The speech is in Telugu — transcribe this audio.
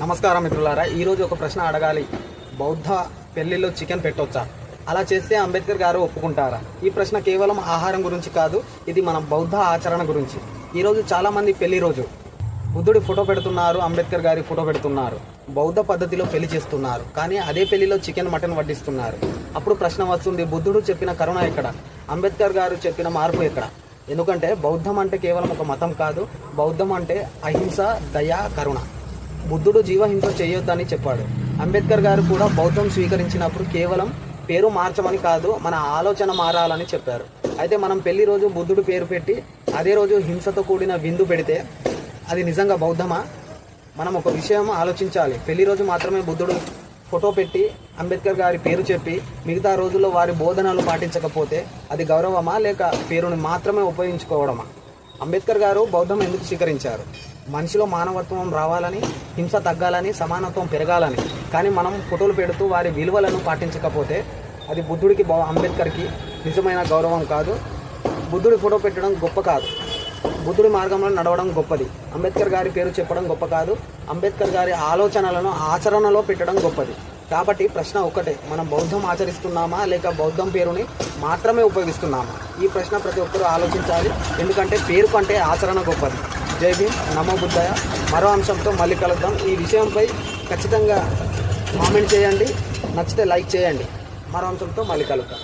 నమస్కారం మిత్రులారా, ఈరోజు ఒక ప్రశ్న అడగాలి. బౌద్ధ పెళ్లిలో చికెన్ పెట్టొచ్చా? అలా చేస్తే అంబేద్కర్ గారు ఒప్పుకుంటారా? ఈ ప్రశ్న కేవలం ఆహారం గురించి కాదు, ఇది మన బౌద్ధ ఆచరణ గురించి. ఈరోజు చాలామంది పెళ్లి రోజు బుద్ధుడి ఫోటో పెడుతున్నారు, అంబేద్కర్ గారి ఫోటో పెడుతున్నారు, బౌద్ధ పద్ధతిలో పెళ్లి చేస్తున్నారు. కానీ అదే పెళ్లిలో చికెన్ మటన్ వడ్డిస్తున్నారు. అప్పుడు ప్రశ్న వస్తుంది, బుద్ధుడు చెప్పిన కరుణ ఎక్కడ? అంబేద్కర్ గారు చెప్పిన మార్పు ఎక్కడ? ఎందుకంటే బౌద్ధం అంటే కేవలం ఒక మతం కాదు, బౌద్ధం అంటే అహింస, దయ, కరుణ. బుద్ధుడు జీవహింస చేయొద్దని చెప్పాడు. అంబేద్కర్ గారు కూడా బౌద్ధం స్వీకరించినప్పుడు కేవలం పేరు మార్చమని కాదు, మన ఆలోచన మారాలని చెప్పారు. అయితే మనం పెళ్లి రోజు బుద్ధుడు పేరు పెట్టి అదే రోజు హింసతో కూడిన విందు పెడితే అది నిజంగా బౌద్ధమా? మనం ఒక విషయం ఆలోచించాలి. పెళ్లి రోజు మాత్రమే బుద్ధుడు ఫోటో పెట్టి అంబేద్కర్ గారి పేరు చెప్పి మిగతా రోజుల్లో వారి బోధనలు పాటించకపోతే అది గౌరవమా, లేక పేరుని మాత్రమే ఉపయోగించుకోవడమా? అంబేద్కర్ గారు బౌద్ధం ఎందుకు స్వీకరించారు? మనిషిలో మానవత్వం రావాలని, హింస తగ్గాలని, సమానత్వం పెరగాలని. కానీ మనం ఫోటోలు పెడుతూ వారి విలువలను పాటించకపోతే అది బుద్ధుడికి, అంబేద్కర్కి నిజమైన గౌరవం కాదు. బుద్ధుడి ఫోటో పెట్టడం గొప్ప కాదు, బుద్ధుడి మార్గంలో నడవడం గొప్పది. అంబేద్కర్ గారి పేరు చెప్పడం గొప్ప కాదు, అంబేద్కర్ గారి ఆలోచనలను ఆచరణలో పెట్టడం గొప్పది. కాబట్టి ప్రశ్న ఒక్కటే, మనం బౌద్ధం ఆచరిస్తున్నామా, లేక బౌద్ధం పేరుని మాత్రమే ఉపయోగిస్తున్నామా? ఈ ప్రశ్న ప్రతి ఒక్కరూ ఆలోచించాలి. ఎందుకంటే పేరు కంటే ఆచరణ గొప్పది. జై భీమ్, నమో బుద్ధయ. మరో అంశంతో మళ్ళీ కలుద్దాం. ఈ విషయంపై ఖచ్చితంగా కామెంట్ చేయండి, నచ్చితే లైక్ చేయండి. మరో అంశంతో మళ్ళీ కలుద్దాం.